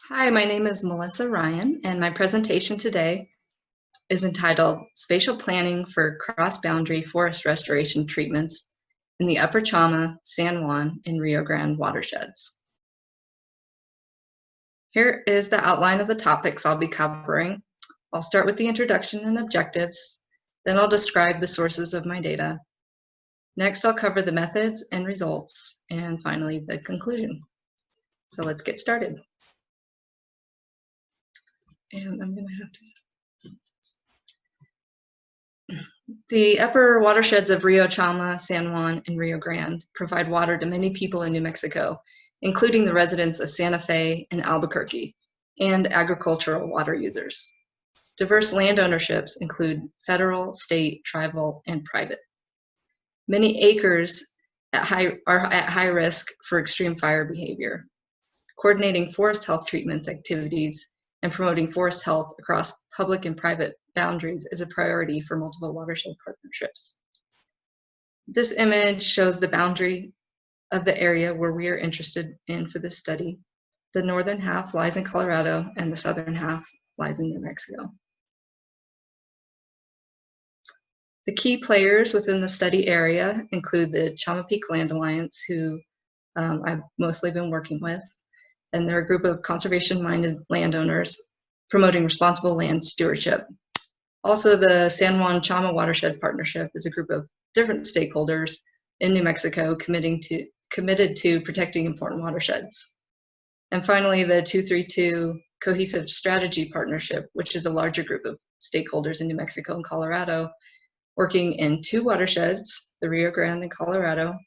Hi, my name is Melissa Ryan, and my presentation today is entitled Spatial Planning for Cross-Boundary Forest Restoration Treatments in the Upper Chama, San Juan, and Rio Grande Watersheds. Here is the outline of the topics I'll be covering. I'll start with the introduction and objectives, then I'll describe the sources of my data. Next, I'll cover the methods and results, and finally, the conclusion. So let's get started. And I'm going to have to... The upper watersheds of Rio Chama, San Juan, and Rio Grande provide water to many people in New Mexico, including the residents of Santa Fe and Albuquerque, and agricultural water users. Diverse land ownerships include federal, state, tribal, and private. Many acres are at high risk for extreme fire behavior. Coordinating forest health treatments activities and promoting forest health across public and private boundaries is a priority for multiple watershed partnerships. This image shows the boundary of the area where we are interested in for this study. The northern half lies in Colorado and the southern half lies in New Mexico. The key players within the study area include the Chama Peak Land Alliance, who I've mostly been working with, and they're a group of conservation-minded landowners promoting responsible land stewardship. Also, the San Juan Chama Watershed Partnership is a group of different stakeholders in New Mexico committed to protecting important watersheds. And finally, the 232 Cohesive Strategy Partnership, which is a larger group of stakeholders in New Mexico and Colorado, working in 2 watersheds, the Rio Grande and Colorado,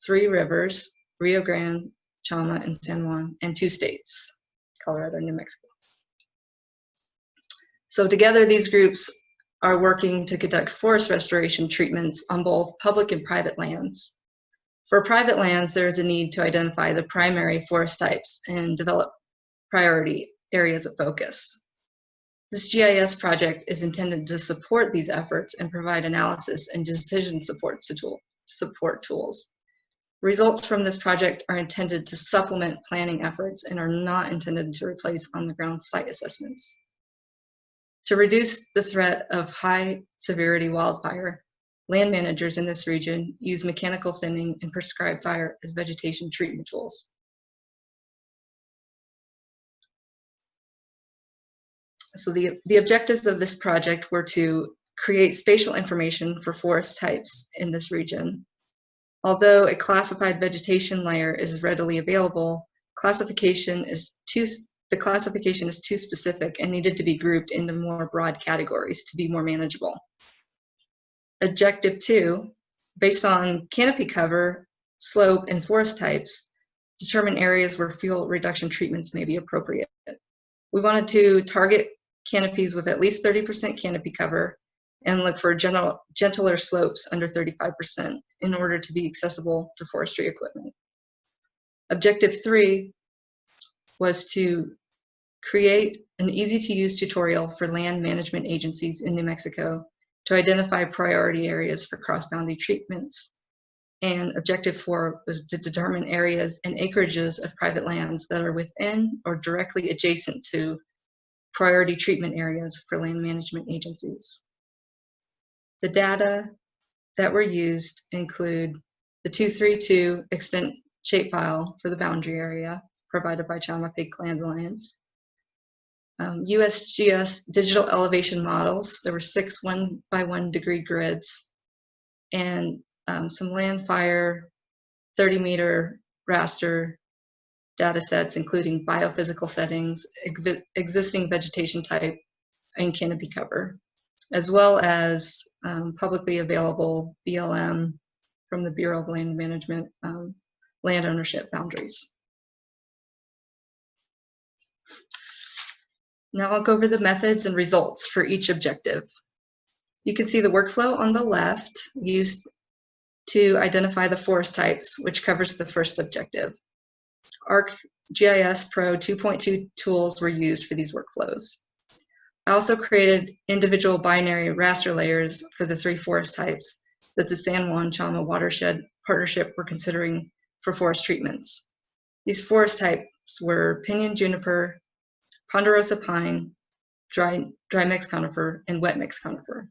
3 rivers, Rio Grande, Chama, and San Juan, and 2 states, Colorado and New Mexico. So together, these groups are working to conduct forest restoration treatments on both public and private lands. For private lands, there is a need to identify the primary forest types and develop priority areas of focus. This GIS project is intended to support these efforts and provide analysis and decision support tools. Results from this project are intended to supplement planning efforts and are not intended to replace on-the-ground site assessments. To reduce the threat of high severity wildfire, land managers in this region use mechanical thinning and prescribed fire as vegetation treatment tools. So the objectives of this project were to create spatial information for forest types in this region. Although a classified vegetation layer is readily available, the classification is too specific and needed to be grouped into more broad categories to be more manageable. Objective 2, based on canopy cover, slope, and forest types, determine areas where fuel reduction treatments may be appropriate. We wanted to target canopies with at least 30% canopy cover and look for gentler slopes under 35% in order to be accessible to forestry equipment. Objective 3 was to create an easy-to-use tutorial for land management agencies in New Mexico to identify priority areas for cross-boundary treatments. And Objective 4 was to determine areas and acreages of private lands that are within or directly adjacent to priority treatment areas for land management agencies. The data that were used include the 232 extent shapefile for the boundary area provided by Chama Peak Land Alliance, USGS digital elevation models. There were 6 1x1 degree grids, and some land fire 30-meter raster data sets, including biophysical settings, existing vegetation type, and canopy cover, as well as publicly available BLM from the Bureau of Land Management land ownership boundaries. Now I'll go over the methods and results for each objective. You can see the workflow on the left used to identify the forest types, which covers the first objective. ArcGIS Pro 2.2 tools were used for these workflows. I also created individual binary raster layers for the 3 forest types that the San Juan Chama Watershed Partnership were considering for forest treatments. These forest types were pinyon juniper, ponderosa pine, dry mix conifer, and wet mix conifer.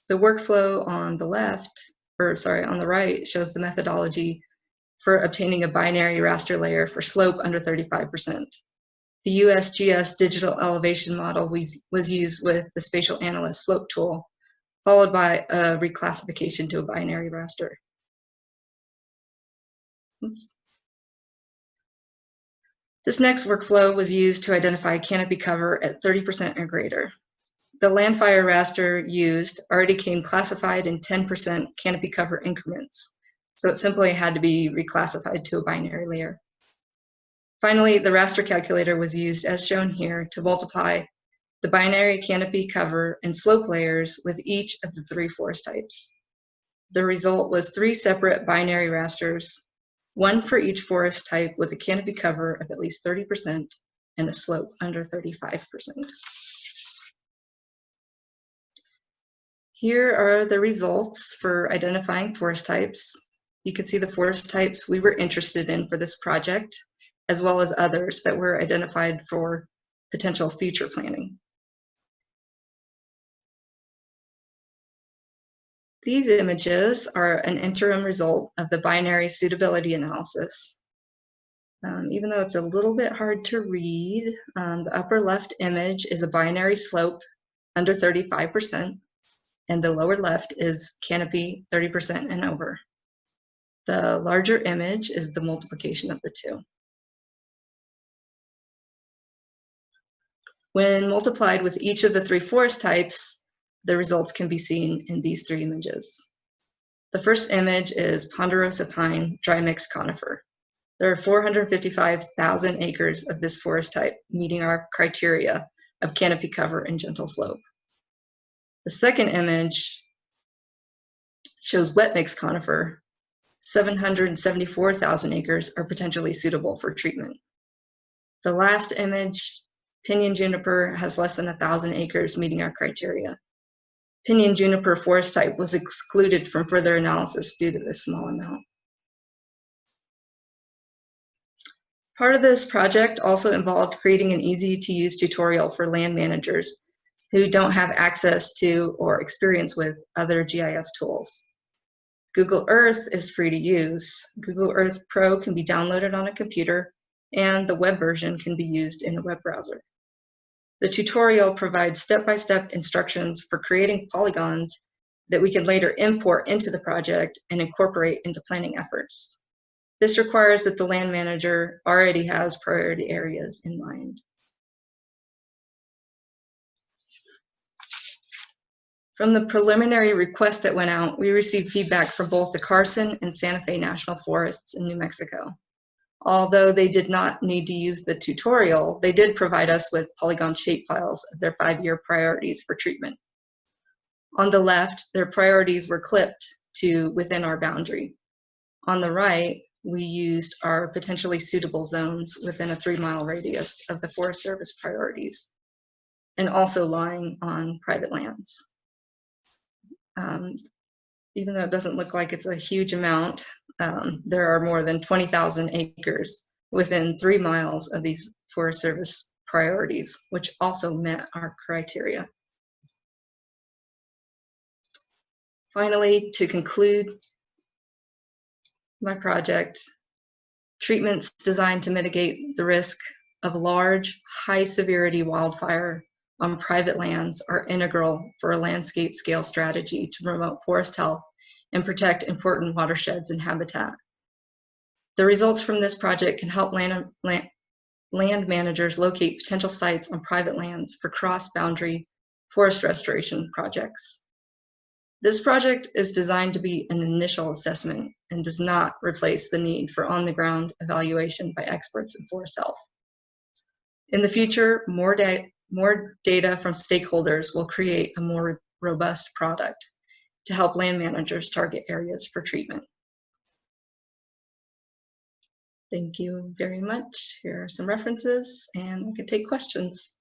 The workflow on the on the right shows the methodology for obtaining a binary raster layer for slope under 35%. The USGS digital elevation model was used with the spatial analyst slope tool, followed by a reclassification to a binary raster. Oops. This next workflow was used to identify canopy cover at 30% or greater. The landfire raster used already came classified in 10% canopy cover increments, so it simply had to be reclassified to a binary layer. Finally, the raster calculator was used as shown here to multiply the binary canopy cover and slope layers with each of the 3 forest types. The result was 3 separate binary rasters, one for each forest type with a canopy cover of at least 30% and a slope under 35%. Here are the results for identifying forest types. You can see the forest types we were interested in for this project, as well as others that were identified for potential future planning. These images are an interim result of the binary suitability analysis. Even though it's a little bit hard to read, the upper left image is a binary slope under 35%, and the lower left is canopy 30% and over. The larger image is the multiplication of the 2. When multiplied with each of the 3 forest types, the results can be seen in these 3 images. The first image is ponderosa pine dry mix conifer. There are 455,000 acres of this forest type meeting our criteria of canopy cover and gentle slope. The second image shows wet mix conifer. 774,000 acres are potentially suitable for treatment. The last image, pinyon juniper, has less than 1,000 acres meeting our criteria. Pinyon juniper forest type was excluded from further analysis due to this small amount. Part of this project also involved creating an easy-to-use tutorial for land managers who don't have access to or experience with other GIS tools. Google Earth is free to use. Google Earth Pro can be downloaded on a computer, and the web version can be used in a web browser. The tutorial provides step-by-step instructions for creating polygons that we can later import into the project and incorporate into planning efforts. This requires that the land manager already has priority areas in mind. From the preliminary request that went out, we received feedback from both the Carson and Santa Fe National Forests in New Mexico. Although they did not need to use the tutorial, they did provide us with polygon shapefiles of their 5-year priorities for treatment. On the left, their priorities were clipped to within our boundary. On the right, we used our potentially suitable zones within a 3-mile radius of the Forest Service priorities, and also lying on private lands. Even though it doesn't look like it's a huge amount, there are more than 20,000 acres within 3 miles of these Forest Service priorities, which also met our criteria. Finally, to conclude my project, treatments designed to mitigate the risk of large, high-severity wildfire on private lands are integral for a landscape scale strategy to promote forest health and protect important watersheds and habitat. The results from this project can help land managers locate potential sites on private lands for cross-boundary forest restoration projects. This project is designed to be an initial assessment and does not replace the need for on-the-ground evaluation by experts in forest health. In the future, more data from stakeholders will create a more robust product to help land managers target areas for treatment. Thank you very much. Here are some references, and we can take questions.